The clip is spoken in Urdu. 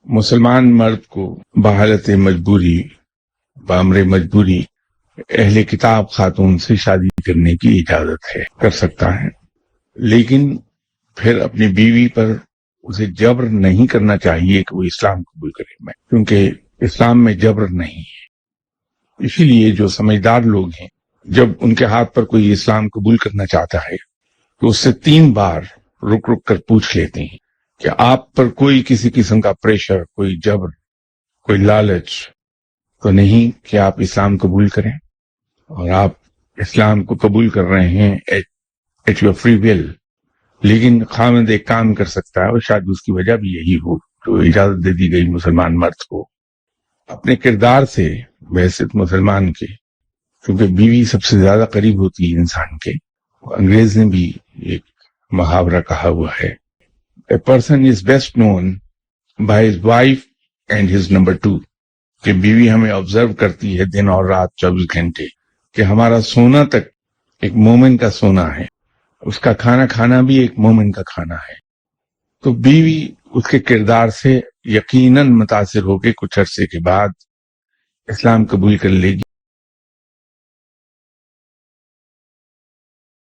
مسلمان مرد کو بحالت مجبوری بامر مجبوری اہل کتاب خاتون سے شادی کرنے کی اجازت ہے، کر سکتا ہے، لیکن پھر اپنی بیوی پر اسے جبر نہیں کرنا چاہیے کہ وہ اسلام قبول کرے، کیونکہ اسلام میں جبر نہیں ہے۔ اسی لیے جو سمجھدار لوگ ہیں، جب ان کے ہاتھ پر کوئی اسلام قبول کرنا چاہتا ہے تو اس سے 3 بار رک کر پوچھ لیتے ہیں کہ آپ پر کوئی کسی قسم کا پریشر، کوئی جبر، کوئی لالچ تو نہیں کہ آپ اسلام قبول کریں، اور آپ اسلام کو قبول کر رہے ہیں ایٹ یور فری ول، لیکن خاوند ایک کام کر سکتا ہے اور شاید اس کی وجہ بھی یہی ہو تو اجازت دے دی گئی مسلمان مرد کو اپنے کردار سے بحیثیت مسلمان کے، کیونکہ بیوی سب سے زیادہ قریب ہوتی ہے انسان کے۔ انگریز نے بھی ایک محاورہ کہا ہوا ہے، A person is best known by his wife and his number 2، کہ بیوی ہمیں آبزرو کرتی ہے دن اور رات 24 گھنٹے، کہ ہمارا سونا تک ایک مومن کا سونا ہے، اس کا کھانا کھانا بھی ایک مومن کا کھانا ہے۔ تو بیوی اس کے کردار سے یقیناً متاثر ہو کے کچھ عرصے کے بعد اسلام قبول کر لے گی۔